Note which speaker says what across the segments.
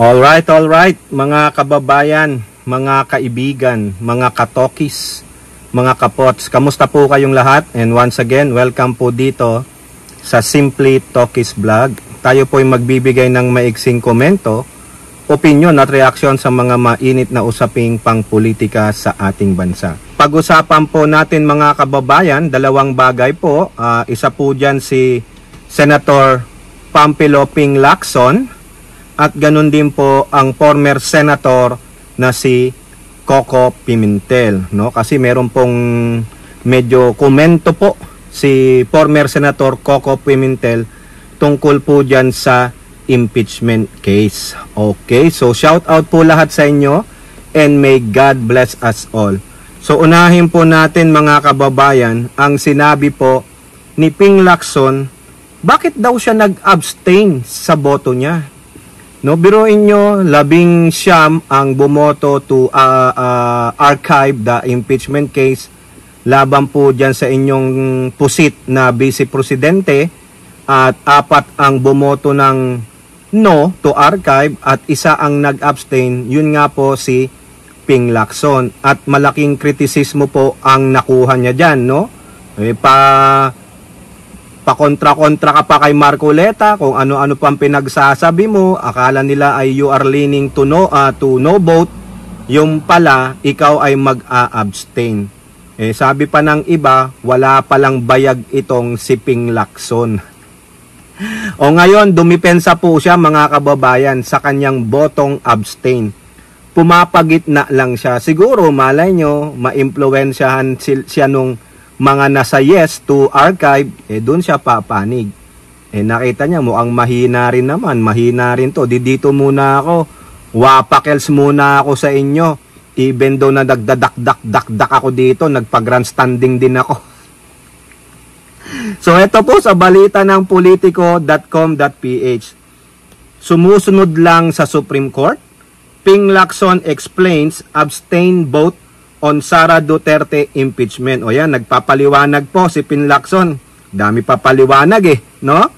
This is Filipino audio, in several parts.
Speaker 1: All right, mga kababayan, mga kaibigan, mga katokis, mga kapots, kamusta po kayong lahat? And once again, welcome po dito sa Simply Tokis Vlog. Tayo po ay magbibigay ng maiksing komento, opinion at reaksyon sa mga mainit na usaping pangpolitika sa ating bansa. Pag-usapan po natin mga kababayan, dalawang bagay po. Isa po dyan si Senator Pampilo Ping Lacson at ganun din po ang former senator na si Coco Pimentel, no? Kasi meron pong medyo komento po si former senator Coco Pimentel tungkol po dyan sa impeachment case. Okay, so shout out po lahat sa inyo and may God bless us all. So unahin po natin mga kababayan ang sinabi po ni Ping Lacson, bakit daw siya nag-abstain sa boto niya? No, biruin nyo, 19 ang bumoto to archive the impeachment case laban po dyan sa inyong pusit na Vice Presidente at 4 ang bumoto ng no to archive at isa ang nag-abstain, yun nga po si Ping Lacson. At malaking kritisismo po ang nakuha niya dyan, no? Pakontra-kontra ka pa kay Marcoleta kung ano-ano pang pinagsasabi mo, akala nila ay you are leaning to no vote, yung pala ikaw ay mag-a-abstain. Sabi pa ng iba, wala palang bayag itong si Ping Lacson. O ngayon, dumipensa po siya mga kababayan sa kanyang botong abstain. Pumapagitna lang siya. Siguro malay nyo, ma-impluensyahan siya nung mga nasa yes to archive, doon siya papanig. Nakita niya mukhang mahina rin naman, mahina rin to. Dito muna ako, wapakels muna ako sa inyo. Even though na nagdadak-dak-dak ako dito, nagpa-grandstanding din ako. So ito po sa balita ng politico.com.ph. Sumusunod lang sa Supreme Court, Ping Lacson explains abstain vote on Sara Duterte impeachment. O yan, nagpapaliwanag po si Ping Lacson. Dami papaliwanag no?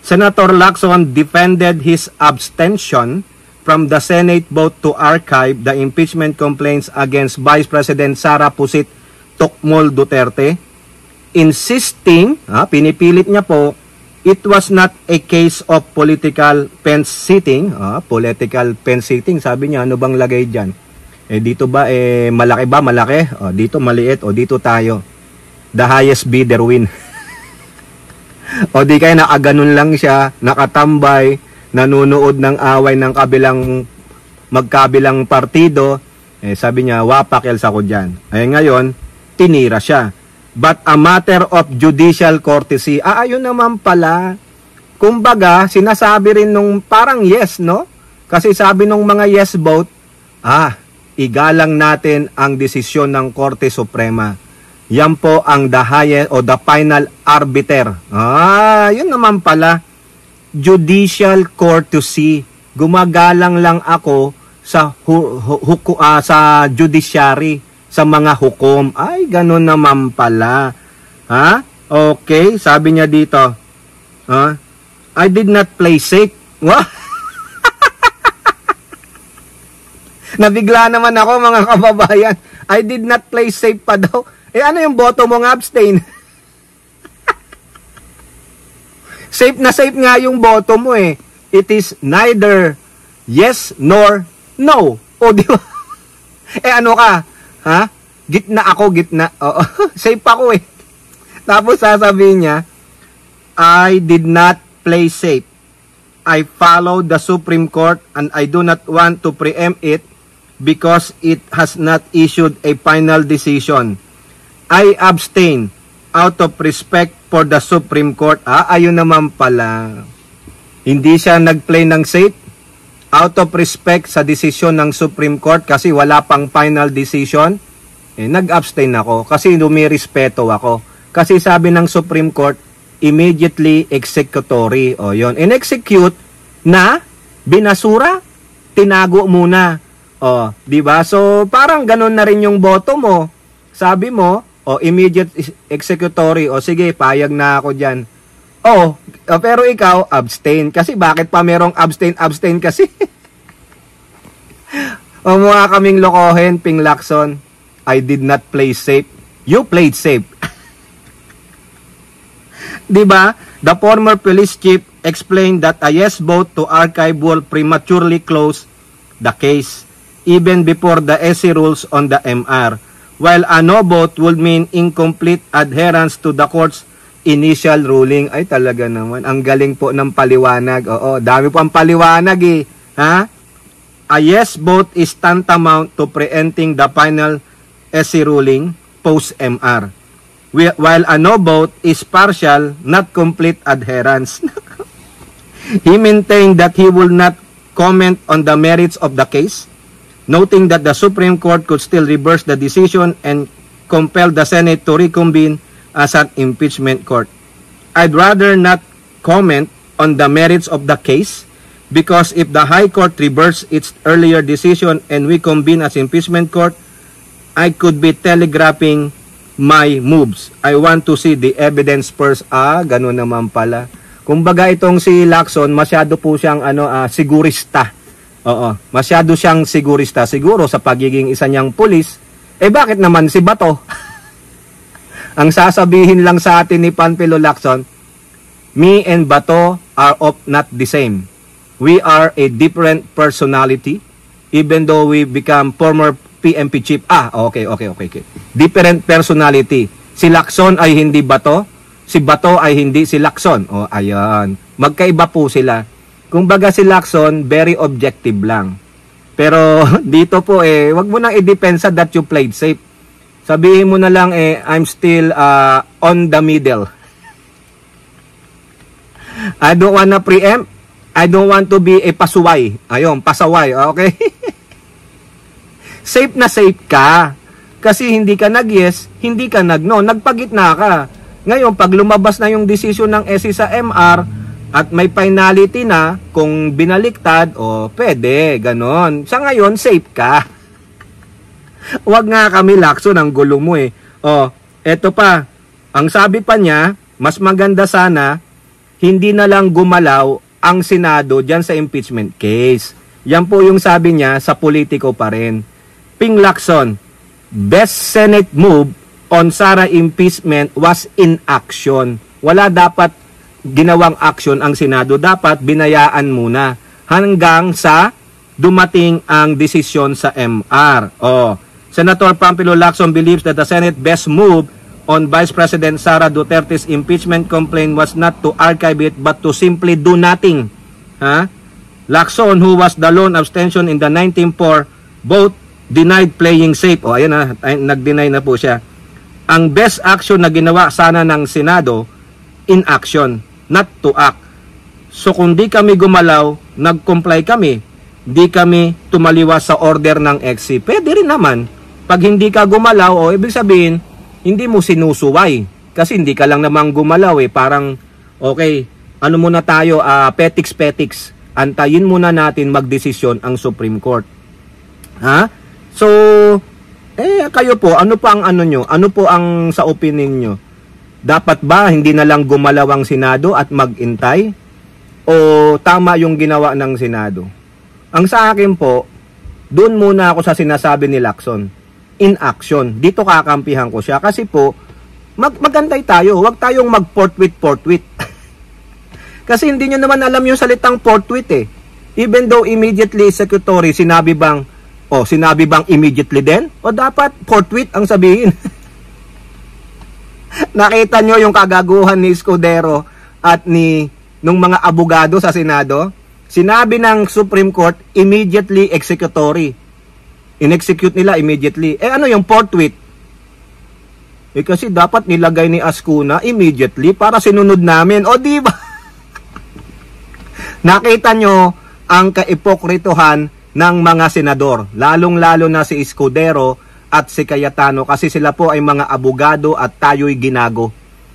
Speaker 1: Senator Lacson defended his abstention from the Senate vote to archive the impeachment complaints against Vice President Sara Pusit Tokmol Duterte, insisting, pinipilit niya po, it was not a case of political fence sitting. Political fence sitting, sabi niya, ano bang lagay dyan? Dito ba, malaki ba? Malaki? Dito maliit. Dito tayo. The highest bidder win. Di kaya nakaganon lang siya, nakatambay, nanunood ng away ng magkabilang partido. Sabi niya, wapakels ako dyan. Ngayon, tinira siya. But a matter of judicial courtesy. Ayun naman pala. Kumbaga, sinasabi rin nung parang yes, no? Kasi sabi nung mga yes vote, igalang natin ang desisyon ng Korte Suprema. Yan po ang the highest o the final arbiter. Yun naman pala. Judicial courtesy. Gumagalang lang ako sa sa judiciary, sa mga hukom. Ay, ganun naman pala. Okay, sabi niya dito. I did not play safe. Nabigla naman ako mga kababayan. I did not play safe pa daw. Ano yung boto mong abstain? Safe na safe nga yung boto mo It is neither yes nor no. Di ba? Ano ka? Gitna ako, gitna. Safe ako Tapos sasabihin niya, I did not play safe. I followed the Supreme Court and I do not want to preempt it because it has not issued a final decision. I abstain out of respect for the Supreme Court. Ayun naman pala. Hindi siya nag-play ng safe out of respect sa desisyon ng Supreme Court kasi wala pang final decision. Nag-abstain ako kasi dumirespeto ako. Kasi sabi ng Supreme Court, immediately executory. Yun. In-execute na binasura, tinago muna. Di ba? So, parang ganun na rin yung boto mo. Sabi mo, immediate executory. Sige, payag na ako dyan. Pero ikaw, abstain. Kasi bakit pa merong abstain kasi? O mukha kaming lokohin, Ping Lacson. I did not play safe. You played safe. Diba? The former police chief explained that a yes vote to archive will prematurely close the case even before the SC rules on the MR, while a no vote would mean incomplete adherence to the court's initial ruling. Ay talaga naman, ang galing po ng paliwanag. Oo, dami po ang paliwanag eh. Ha? A yes vote is tantamount to preempting the final SC ruling post-MR, while a no vote is partial, not complete adherence. He maintained that he will not comment on the merits of the case, noting that the Supreme Court could still reverse the decision and compel the Senate to reconvene as an impeachment court. I'd rather not comment on the merits of the case because if the High Court reversed its earlier decision and we convene as impeachment court, I could be telegraphing my moves. I want to see the evidence first. Ganun naman pala. Kumbaga itong si Lacson, masyado po siyang sigurista. Oo, masyado siyang sigurista. Siguro sa pagiging isa niyang pulis, bakit naman si Bato? Ang sasabihin lang sa atin ni Panfilo Lacson, me and Bato are not the same. We are a different personality, even though we become former PNP chief. Okay. Different personality. Si Lacson ay hindi Bato, si Bato ay hindi si Lacson. Ayan. Magkaiba po sila. Kumbaga si Lacson, very objective lang. Pero dito po wag mo nang i-depensa that you played safe. Sabihin mo na lang I'm still on the middle. I don't wanna preempt. I don't want to be a pasuway. Ayun, pasaway. Okay? Safe na safe ka. Kasi hindi ka nag-yes, hindi ka nag-no. Nagpagitna ka. Ngayon, pag lumabas na yung desisyon ng SC sa MR at may finality na, kung binaliktad, pwede, ganon. Sa ngayon, safe ka. Huwag nga kami, Lacson, ang gulo mo eto pa. Ang sabi pa niya, mas maganda sana, hindi na lang gumalaw ang Senado dyan sa impeachment case. Yan po yung sabi niya sa politiko pa rin. Ping Lacson, best Senate move on Sara impeachment was inaction. Wala dapat ginawang action ang Senado. Dapat binayaan muna hanggang sa dumating ang desisyon sa MR. Senator Panfilo Lacson believes that the Senate best move on Vice President Sara Duterte's impeachment complaint was not to archive it but to simply do nothing. Lacson, who was the lone abstention in the 19-4 vote, denied playing safe. Ayan nag-deny na po siya. Ang best action na ginawa sana ng Senado, inaction, not to act. So kung di kami gumalaw, nag-comply kami, di kami tumaliwas sa order ng XC. Pwede rin naman. Pag hindi ka gumalaw, ibig sabihin, hindi mo sinusuway. Kasi hindi ka lang namang gumalaw Parang, okay, ano muna tayo, petiks-petiks. Antayin muna natin magdesisyon ang Supreme Court. So, kayo po, ano pa ang nyo? Ano po ang sa opinion nyo? Dapat ba hindi na lang gumalaw ang Senado at mag-intay? O tama yung ginawa ng Senado? Ang sa akin po, doon muna ako sa sinasabi ni Lacson. In action. Dito kakampihan ko siya. Kasi po, magantay tayo. Huwag tayong mag-portwit. Kasi hindi nyo naman alam yung salitang portwit Even though immediately executory, sinabi bang immediately din? O dapat portwit ang sabihin? Nakita nyo yung kagaguhan ni Escudero at nung mga abogado sa Senado? Sinabi ng Supreme Court, immediately executory. In-execute nila immediately. Ano yung portwit? Kasi dapat nilagay ni Ascuna immediately para sinunod namin. O diba? Nakita nyo ang kaipokritohan ng mga senador. Lalong-lalo na si Escudero at si Cayetano kasi sila po ay mga abogado at tayo'y ginago.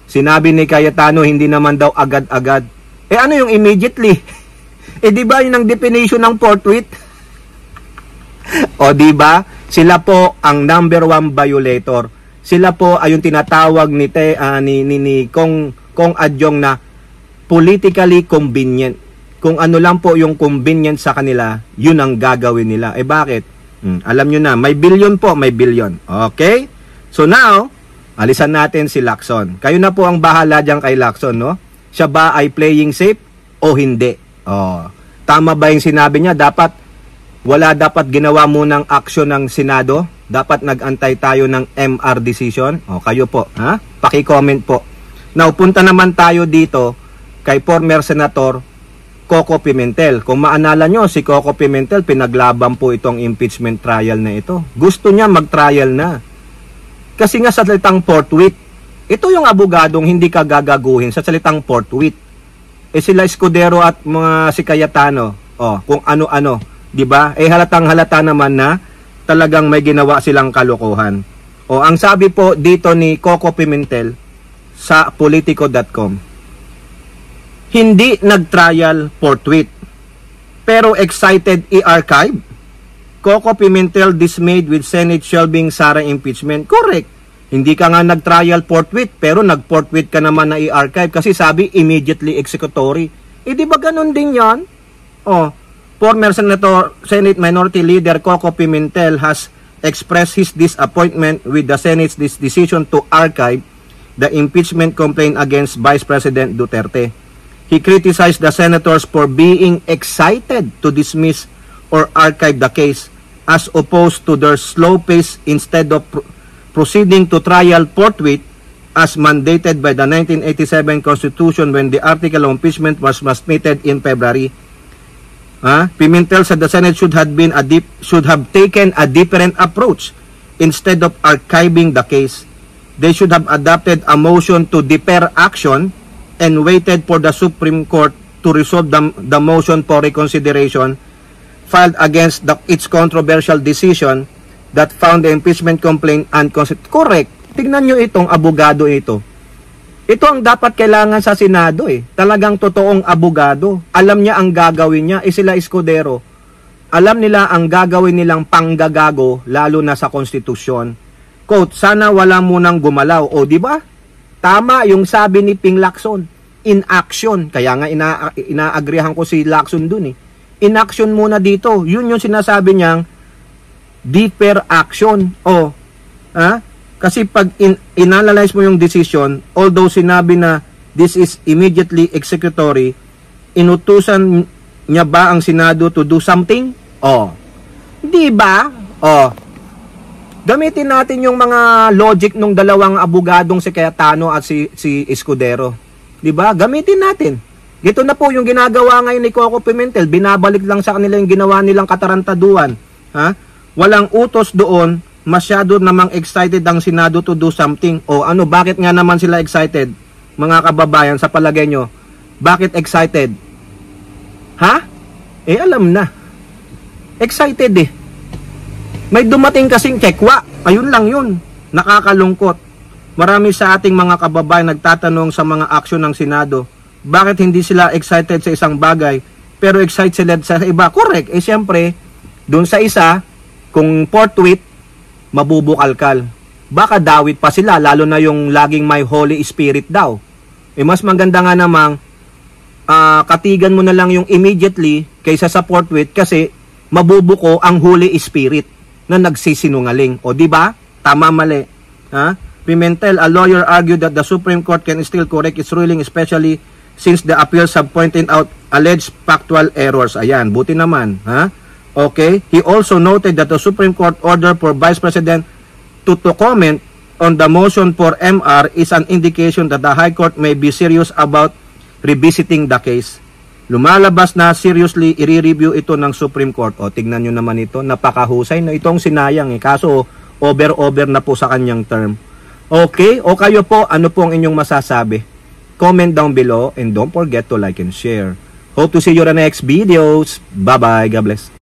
Speaker 1: Sinabi ni Cayetano, hindi naman daw agad-agad. Ano yung immediately? Diba yun ang definition ng portwit? O diba? Sila po ang number 1 violator. Sila po ay yung tinatawag ni Kong Adyong na politically convenient. kung ano lang po yung convenient sa kanila, yun ang gagawin nila. Eh bakit? Alam nyo na, may billion po, may billion. Okay? So now, alisan natin si Lacson. Kayo na po ang bahala dyan kay Lacson, no? Siya ba ay playing safe o hindi? Oh, tama ba yung sinabi niya? Wala dapat ginawa munang aksyon ng Senado? Dapat nag-antay tayo ng MR decision? O, kayo po, ha? Paki-comment po. Now, punta naman tayo dito kay former Senator Coco Pimentel. Kung maalala nyo, si Coco Pimentel, pinaglaban po itong impeachment trial na ito. Gusto niya mag-trial na. Kasi nga sa salitang forthwith, ito yung abogadong hindi ka gagaguhin sa salitang forthwith. Eh sila Escudero at mga si Cayetano, kung ano-ano. Diba? Eh halatang halata naman na talagang may ginawa silang kalokohan. Ang sabi po dito ni Coco Pimentel sa politico.com, hindi nag-trial forthwith, pero excited i-archive. Coco Pimentel dismayed with Senate shelving Sara impeachment. Correct. Hindi ka nga nag-trial forthwith, pero nag-forthwith ka naman na i-archive kasi sabi immediately executory. Eh di ba ganun din yan? Former Senate Minority Leader Coco Pimentel has expressed his disappointment with the Senate's decision to archive the impeachment complaint against Vice President Duterte. He criticized the senators for being excited to dismiss or archive the case as opposed to their slow pace instead of proceeding to trial forthwith as mandated by the 1987 Constitution when the article of impeachment was transmitted in February. Pimentel said the Senate should have taken a different approach. Instead of archiving the case, they should have adopted a motion to defer action and waited for the Supreme Court to resolve the motion for reconsideration filed against its controversial decision that found the impeachment complaint unconstitutional. Correct. Tignan nyo itong abogado ito. Ito ang dapat kailangan sa Senado eh. Talagang totoong abogado. Alam niya ang gagawin niya. Sila Escudero. Alam nila ang gagawin nilang panggagago lalo na sa konstitusyon. Quote, sana wala munang gumalaw. O di ba? Tama yung sabi ni Ping Lacson. In action. Kaya nga inaagrihan ko si Lacson dun eh. In action muna dito. Yun yung sinasabi niyang deeper action. Kasi pag inanalyze mo yung decision, although sinabi na this is immediately executory, inutusan niya ba ang Senado to do something? Di ba? Gamitin natin yung mga logic ng dalawang abogadong si Cayetano at si Escudero. Di ba? Gamitin natin. Ito na po yung ginagawa ngayon ni Coco Pimentel. Binabalik lang sa kanila yung ginawa nilang katarantaduan. Walang utos doon. Masyado namang excited ang Senado to do something. Bakit nga naman sila excited? Mga kababayan, sa palagay nyo, bakit excited? Alam na. Excited eh. May dumating kasing kekwa. Ayun lang yun. Nakakalungkot. Marami sa ating mga kababayan nagtatanong sa mga aksyon ng Senado, bakit hindi sila excited sa isang bagay, pero excited sila sa iba? Correct. Siyempre, dun sa isa, kung forthwith, mabubukalkal. Baka dawit pa sila, lalo na yung laging may Holy Spirit daw. Mas maganda nga namang katigan mo na lang yung immediately kaysa sa forthwith kasi mabubuko ang Holy Spirit na nagsisinungaling. Di ba? Tama, mali. Pimentel, a lawyer, argued that the Supreme Court can still correct its ruling, especially since the appeals have pointed out alleged factual errors. Ayan, buti naman. Okay. He also noted that the Supreme Court order for Vice President to comment on the motion for MR is an indication that the High Court may be serious about revisiting the case. Lumalabas na seriously i-review ito ng Supreme Court. Tignan nyo naman ito. Napakahusay na itong sinayang. Kaso over na po sa kanyang term. Okay. O kayo po, ano po ang inyong masasabi? Comment down below and don't forget to like and share. Hope to see you in the next videos. Bye-bye. God bless.